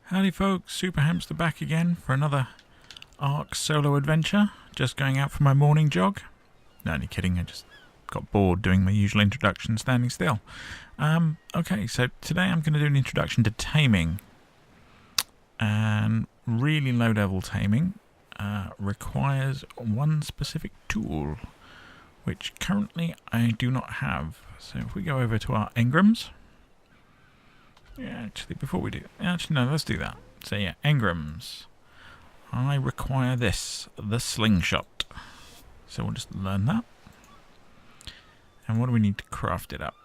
Howdy folks, Super Hamster back again for another Ark solo adventure. Just going out for my morning jog. No, only kidding, I just got bored doing my usual introduction standing still. Okay, so today I'm going to do an introduction to taming. And really low level taming requires one specific tool, which currently I do not have. So if we go over to our engrams. Yeah, actually, before we do... Actually, no, let's do that. So, yeah, engrams. I require this, the slingshot. So we'll just learn that. And what do we need to craft it up?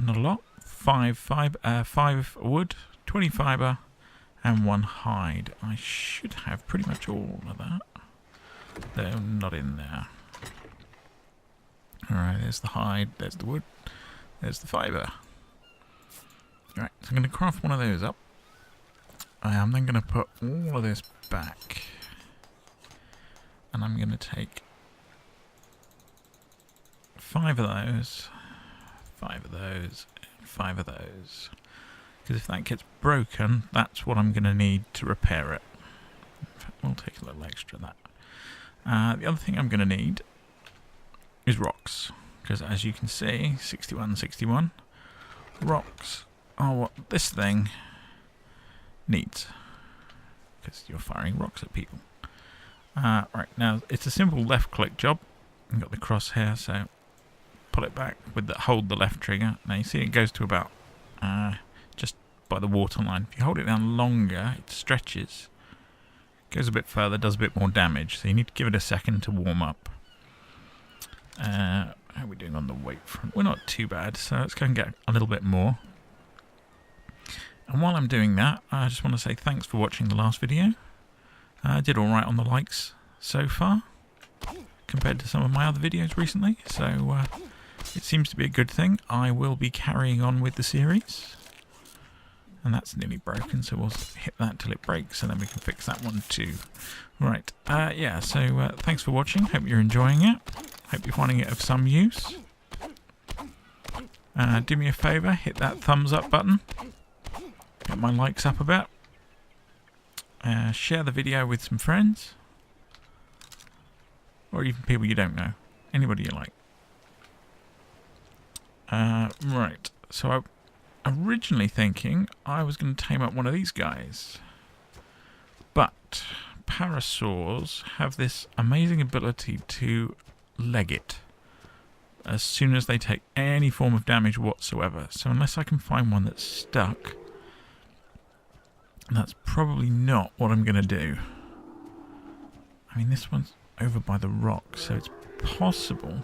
Not a lot. 5 wood, 20 fibre, and 1 hide. I should have pretty much all of that. They're not in there. Alright, there's the hide, there's the wood, there's the fibre. Right, so I'm going to craft one of those up. I am then going to put all of this back. And I'm going to take 5 of those, 5 of those, and 5 of those. Because if that gets broken, that's what I'm going to need to repair it. In fact, we'll take a little extra of that. The other thing I'm going to need is rocks. Because as you can see, 61, 61, rocks are what this thing needs, because you're firing rocks at people. Right, now it's a simple left click job. You've got the crosshair, so pull it back with the hold the left trigger. Now you see it goes to about just by the water line. If you hold it down longer, it stretches, goes a bit further, does a bit more damage, so you need to give it a second to warm up. How are we doing on the weight front? We're not too bad, so let's go and get a little bit more. And while I'm doing that, I just want to say thanks for watching the last video. I did alright on the likes so far, compared to some of my other videos recently, so it seems to be a good thing. I will be carrying on with the series. And that's nearly broken, so we'll hit that till it breaks, and then we can fix that one too. Right, yeah, so thanks for watching. Hope you're enjoying it. Hope you're finding it of some use. Do me a favour, hit that thumbs up button. Get my likes up a bit. Share the video with some friends. Or even people you don't know. Anybody you like. Right. So I'm originally thinking I was going to tame up one of these guys. But parasaurs have this amazing ability to leg it as soon as they take any form of damage whatsoever. So unless I can find one that's stuck, that's probably not what I'm going to do. I mean, this one's over by the rock, so it's possible.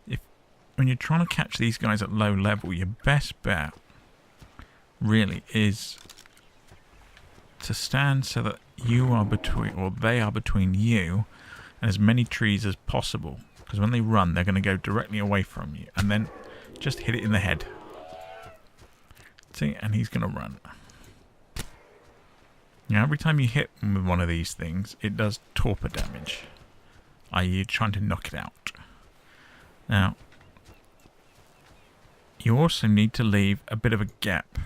If when you're trying to catch these guys at low level, your best bet really is to stand so that you are between, or they are between you and as many trees as possible. Because when they run, they're going to go directly away from you, and then just hit it in the head. See, and he's going to run. Now, every time you hit with one of these things, it does torpor damage, i.e. you're trying to knock it out. Now, you also need to leave a bit of a gap.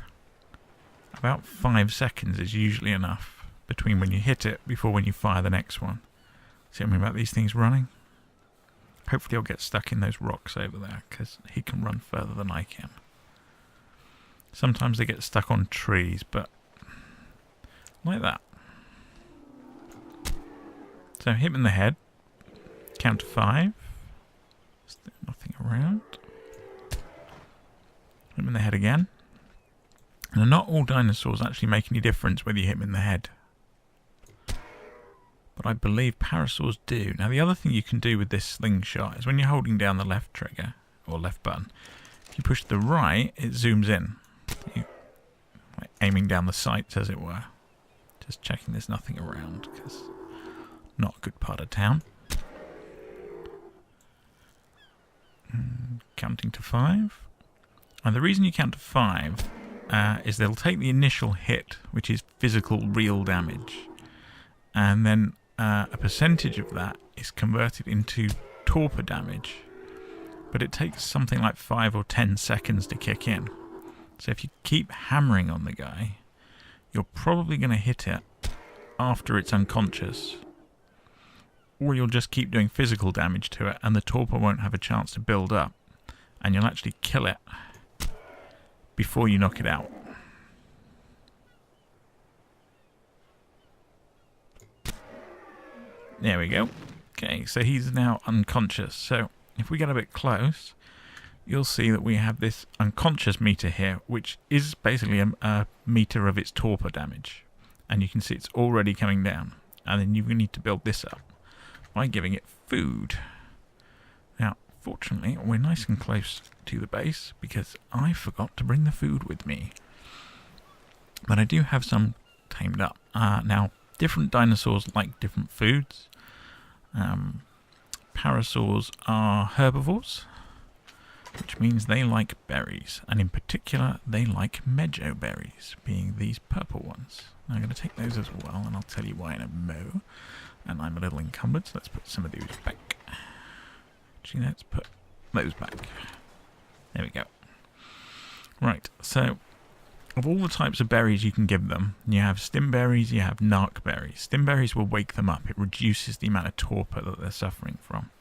About 5 seconds is usually enough between when you hit it before when you fire the next one. See what I mean about these things running? Hopefully he'll get stuck in those rocks over there, because he can run further than I can. Sometimes they get stuck on trees, but like that. So hit him in the head. Count to 5. Is there nothing around? Hit him in the head again. Now, not all dinosaurs actually make any difference whether you hit him in the head, but I believe parasaurs do. Now, the other thing you can do with this slingshot is when you're holding down the left trigger, or left button, if you push the right, it zooms in. You, like aiming down the sights, as it were. Just checking there's nothing around, because not a good part of town. Counting to 5. And the reason you count to 5 is they'll take the initial hit, which is physical, real damage, and then a percentage of that is converted into torpor damage. But it takes something like 5 or 10 seconds to kick in. So if you keep hammering on the guy, you're probably going to hit it after it's unconscious. Or you'll just keep doing physical damage to it and the torpor won't have a chance to build up. And you'll actually kill it before you knock it out. There we go. Okay, so he's now unconscious. So if we get a bit close, you'll see that we have this unconscious meter here, which is basically a meter of its torpor damage. And you can see it's already coming down. And then you need to build this up by giving it food. Now, fortunately, we're nice and close to the base because I forgot to bring the food with me. But I do have some tamed up. Now, different dinosaurs like different foods. Parasaurs are herbivores, which means they like berries, and in particular they like mejo berries, being these purple ones. Now I'm going to take those as well, and I'll tell you why in a mo. And I'm a little encumbered, so let's put some of these back. Actually, let's put those back. There we go. Right, so of all the types of berries you can give them, you have stim berries, you have narc berries. Stim berries will wake them up. It reduces the amount of torpor that they're suffering from.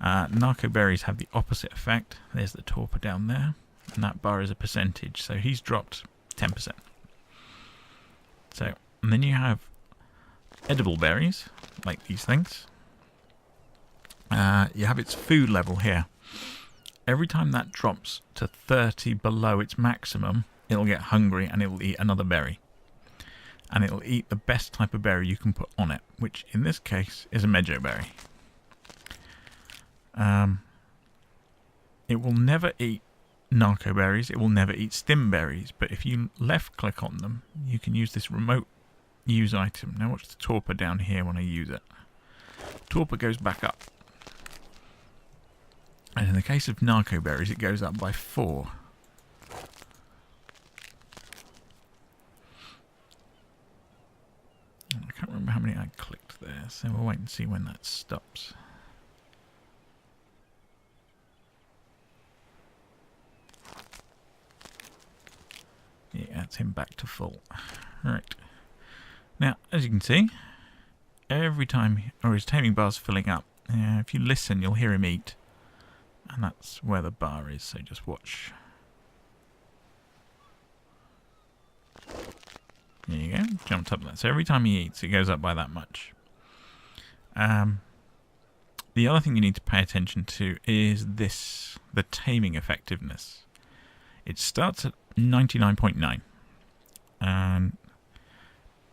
Narco berries have the opposite effect. There's the torpor down there, and that bar is a percentage. So he's dropped 10%. So, and then you have edible berries, like these things. You have its food level here. Every time that drops to 30 below its maximum, it'll get hungry and it'll eat another berry. And it'll eat the best type of berry you can put on it, which in this case is a mejo berry. It will never eat narco berries, it will never eat stim berries, but if you left click on them, you can use this remote use item. Now watch the torpor down here when I use it. Torpor goes back up. And in the case of narco berries, it goes up by 4. I can't remember how many I clicked there, so we'll wait and see when that stops. Yeah, that's him back to full. Right. Now, as you can see, every time, or his taming bar's filling up, if you listen, you'll hear him eat. And that's where the bar is, so just watch. There you go, jumped up there. So every time he eats, it goes up by that much. The other thing you need to pay attention to is this, the taming effectiveness. It starts at 99.9. And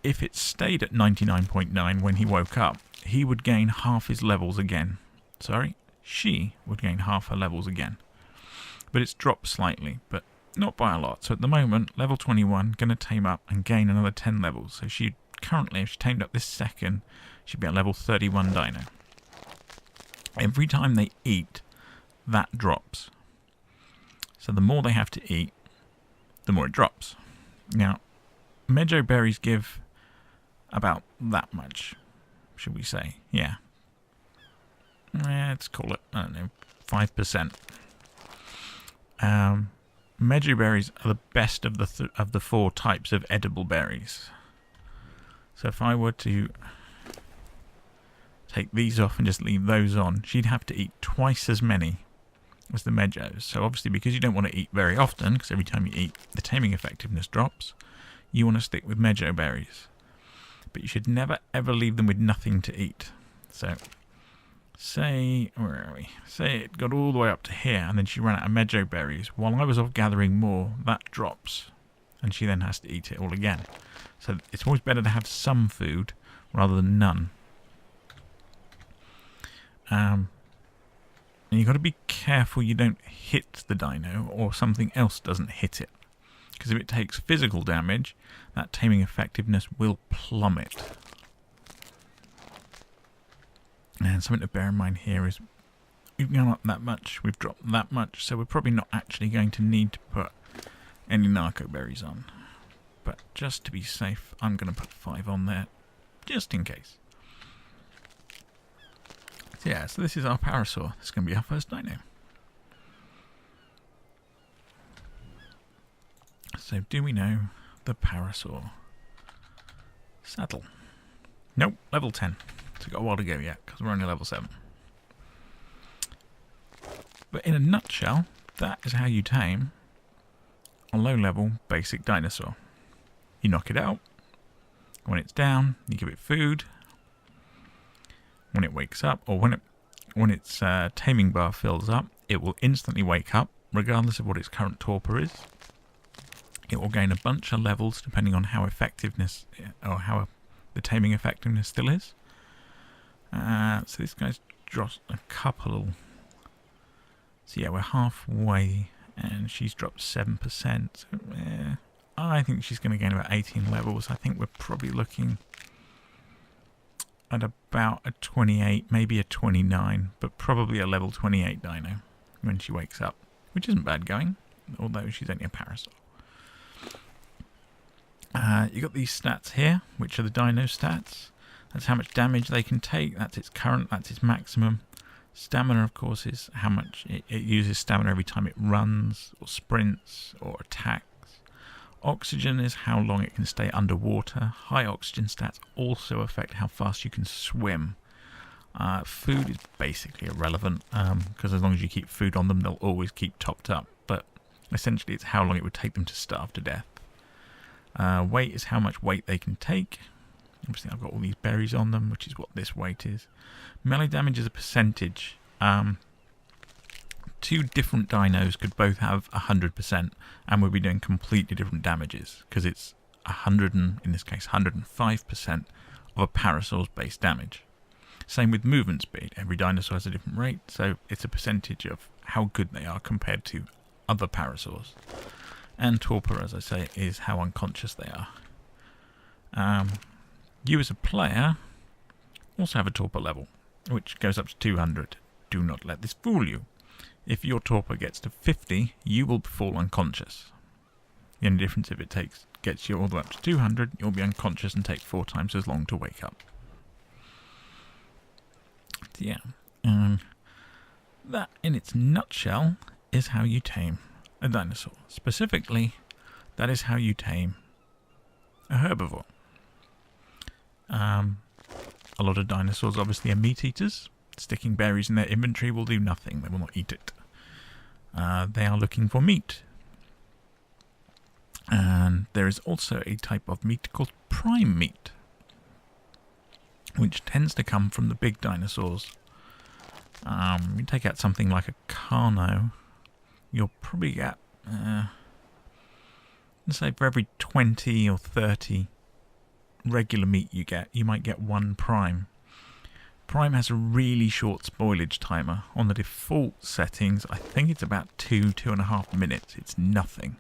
if it stayed at 99.9 when he woke up, he would gain half his levels again. Sorry, she would gain half her levels again. But it's dropped slightly, but not by a lot. So at the moment, level 21, going to tame up and gain another 10 levels. So she currently, if she tamed up this second, she'd be at level 31 dino. Every time they eat, that drops. So the more they have to eat, the more it drops. Now, mejo berries give about that much, should we say? Yeah. Let's call it, I don't know, 5%. Mejo berries are the best of the 4 types of edible berries. So if I were to take these off and just leave those on, she'd have to eat twice as many as the mejos. So obviously, because you don't want to eat very often, because every time you eat, the taming effectiveness drops, you want to stick with mejo berries. But you should never ever leave them with nothing to eat. So say, where are we? Say it got all the way up to here, and then she ran out of mejo berries. While I was off gathering more, that drops, and she then has to eat it all again. So it's always better to have some food rather than none. And you've got to be careful you don't hit the dino, or something else doesn't hit it. Because if it takes physical damage, that taming effectiveness will plummet. And something to bear in mind here is we've gone up that much, we've dropped that much, so we're probably not actually going to need to put any narco berries on. But just to be safe, I'm going to put 5 on there, just in case. So yeah, so this is our parasaur. This is going to be our first dino. So do we know the parasaur? Saddle. Nope, level 10. So we've got a while to go yet, because we're only level 7. But in a nutshell, that is how you tame a low-level basic dinosaur. You knock it out. When it's down, you give it food. When it wakes up, or when its taming bar fills up, it will instantly wake up, regardless of what its current torpor is. It will gain a bunch of levels depending on how effectiveness, or how the taming effectiveness still is. So this guy's dropped a couple. So yeah, we're halfway, and she's dropped 7%. So, I think she's going to gain about 18 levels. I think we're probably looking at about a 28, maybe a 29, but probably a level 28 dino when she wakes up, which isn't bad going, although she's only a parasol. You got these stats here, which are the dino stats. That's how much damage they can take. That's its current, that's its maximum. Stamina, of course, is how much it uses stamina every time it runs, or sprints, or attacks. Oxygen is how long it can stay underwater. High oxygen stats also affect how fast you can swim. Food is basically irrelevant, because as long as you keep food on them, they'll always keep topped up. But essentially, it's how long it would take them to starve to death. Weight is how much weight they can take. Obviously, I've got all these berries on them, which is what this weight is. Melee damage is a percentage. Two different dinos could both have 100%, and we'll be doing completely different damages, because it's 100, and in this case 105% of a parasaur's base damage. Same with movement speed. Every dinosaur has a different rate, so it's a percentage of how good they are compared to other parasaurs. And torpor, as I say, is how unconscious they are. You as a player also have a torpor level, which goes up to 200. Do not let this fool you. If your torpor gets to 50, you will fall unconscious. The only difference if it gets you all the way up to 200, you'll be unconscious and take 4 times as long to wake up. So yeah, that in its nutshell is how you tame a dinosaur. Specifically, that is how you tame a herbivore. A lot of dinosaurs obviously are meat eaters. Sticking berries in their inventory will do nothing. They will not eat it. They are looking for meat. And there is also a type of meat called prime meat, which tends to come from the big dinosaurs. You take out something like a Carno, you'll probably get, let's say for every 20 or 30 regular meat you get, you might get 1 prime. Prime has a really short spoilage timer. On the default settings, I think it's about 2.5 minutes. It's nothing.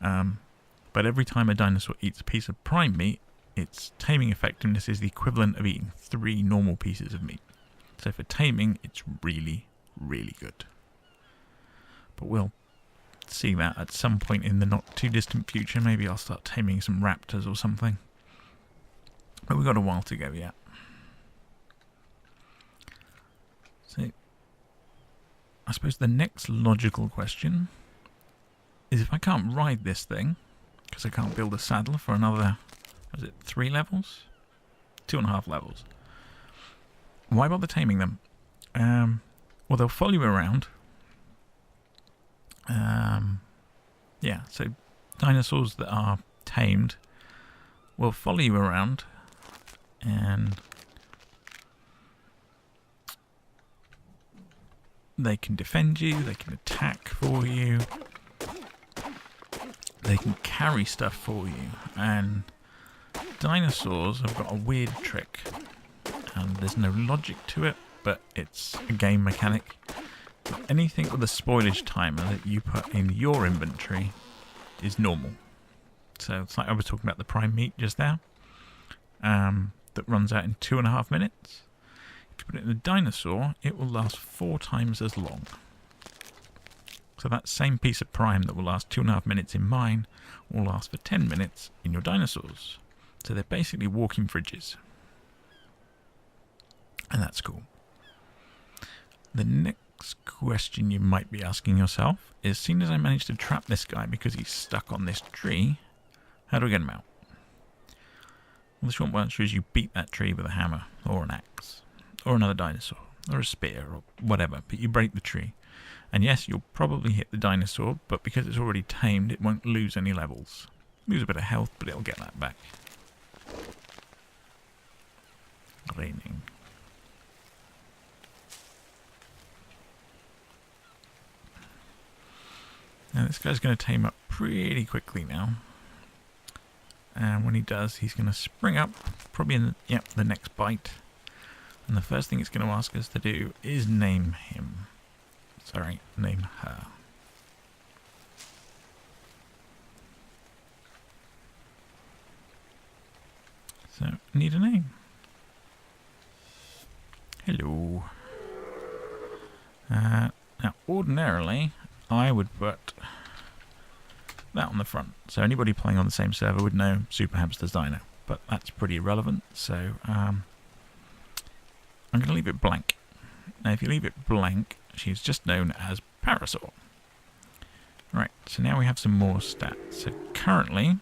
But every time a dinosaur eats a piece of prime meat, its taming effectiveness is the equivalent of eating 3 normal pieces of meat. So for taming, it's really, really good. But we'll see that at some point in the not too distant future. Maybe I'll start taming some raptors or something. But we've got a while to go yet. So I suppose the next logical question is, if I can't ride this thing, because I can't build a saddle for another, was it 3 levels? 2.5 levels. Why bother taming them? Well, they'll follow you around. Yeah, so dinosaurs that are tamed will follow you around, and they can defend you, they can attack for you, they can carry stuff for you, and dinosaurs have got a weird trick, and there's no logic to it, but it's a game mechanic. Anything with a spoilage timer that you put in your inventory is normal. So it's like I was talking about the prime meat just now, that runs out in 2.5 minutes. If you put it in a dinosaur, it will last 4 times as long. So that same piece of prime that will last 2.5 minutes in mine will last for 10 minutes in your dinosaurs. So they're basically walking fridges. And that's cool. The next question you might be asking yourself is, seeing as I managed to trap this guy because he's stuck on this tree, how do we get him out? Well, the short answer is you beat that tree with a hammer or an axe or another dinosaur or a spear or whatever, but you break the tree. And yes, you'll probably hit the dinosaur, but because it's already tamed, it won't lose any levels. Lose a bit of health, but it'll get that back. Raining. Now this guy's going to tame up pretty quickly now. And when he does, he's going to spring up, probably in the next bite. And the first thing it's going to ask us to do is name him. Sorry, name her. So, need a name. Hello. Now, ordinarily, I would put that on the front. So anybody playing on the same server would know Supa Hamsta's dino. But that's pretty irrelevant, so I'm going to leave it blank. Now, if you leave it blank, she's just known as Parasaur. Right, so now we have some more stats. So currently,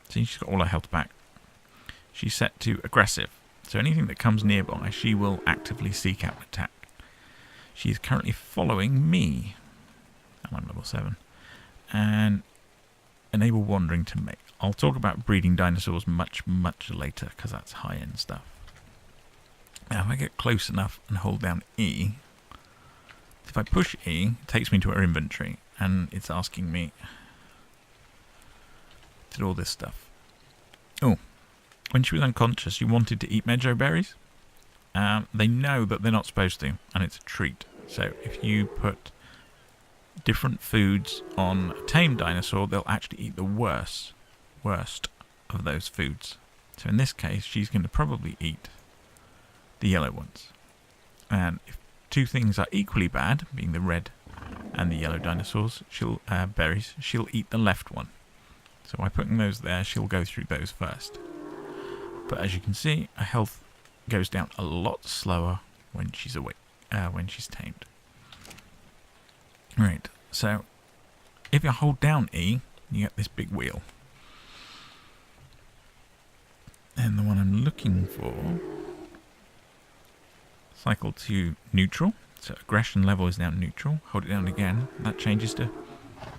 see, she's got all her health back. She's set to aggressive. So anything that comes nearby, she will actively seek out an attack. She's currently following me. I'm on level 7. And enable wandering to mate. I'll talk about breeding dinosaurs much, much later, because that's high-end stuff. Now, if I get close enough and hold down E, if I push E, it takes me to her inventory, and it's asking me to do all this stuff. Oh, when she was unconscious, she wanted to eat meadow berries. They know that they're not supposed to, and it's a treat. So if you put different foods on a tame dinosaur, they'll actually eat the worst of those foods. So in this case, she's going to probably eat the yellow ones. And if two things are equally bad, being the red and the yellow dinosaurs, berries, she'll eat the left one. So by putting those there, she'll go through those first. But as you can see, her health goes down a lot slower when she's awake, when she's tamed. Right, so if you hold down E, you get this big wheel. And the one I'm looking for, cycle to neutral. So aggression level is now neutral. Hold it down again. That changes to,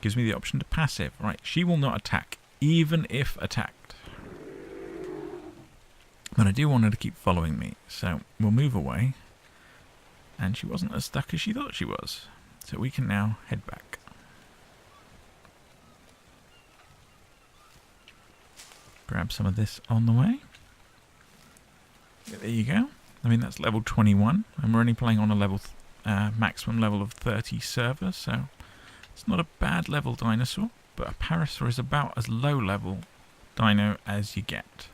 gives me the option to passive. Right, she will not attack, even if attacked. But I do want her to keep following me, so we'll move away. And she wasn't as stuck as she thought she was. So we can now head back. Grab some of this on the way. Yeah, there you go. I mean, that's level 21, and we're only playing on a level maximum level of 30 server, so it's not a bad level dinosaur, but a Parasaur is about as low level dino as you get.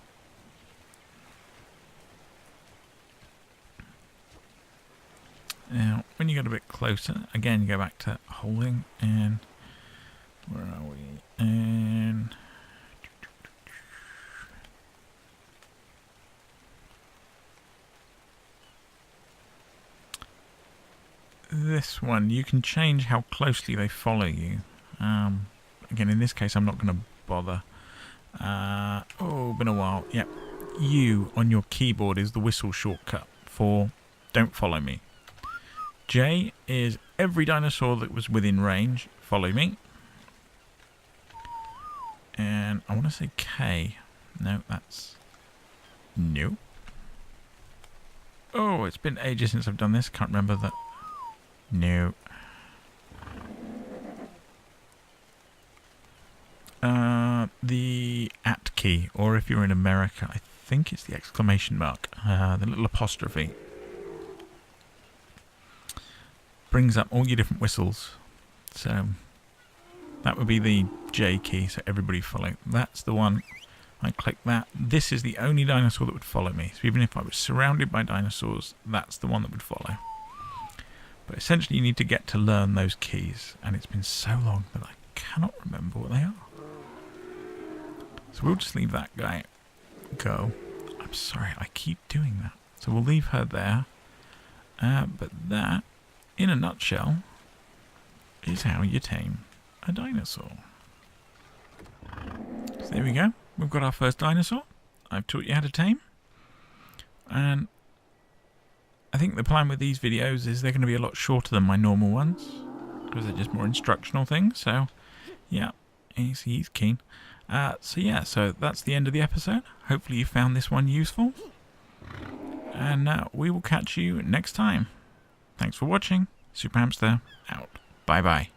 Now, when you get a bit closer, again, you go back to holding, and where are we? And this one, you can change how closely they follow you. Again, in this case, I'm not going to bother. Been a while. Yep. U on your keyboard is the whistle shortcut for don't follow me. J is every dinosaur that was within range, follow me. And I want to say K. No, that's... No. Oh, it's been ages since I've done this. Can't remember that. No. The at key, or if you're in America, I think it's the exclamation mark, the little apostrophe. Brings up all your different whistles. So that would be the J key, so everybody follow. That's the one. I click that. This is the only dinosaur that would follow me. So even if I was surrounded by dinosaurs, that's the one that would follow. But essentially you need to get to learn those keys, and it's been so long that I cannot remember what they are. So we'll just leave that guy go. I'm sorry, I keep doing that. So we'll leave her there. But that, in a nutshell, is how you tame a dinosaur. So there we go. We've got our first dinosaur. I've taught you how to tame. And I think the plan with these videos is they're going to be a lot shorter than my normal ones, because they're just more instructional things. So, yeah, he's keen. So that's the end of the episode. Hopefully you found this one useful. And we will catch you next time. Thanks for watching. Supa Hamsta out. Bye-bye.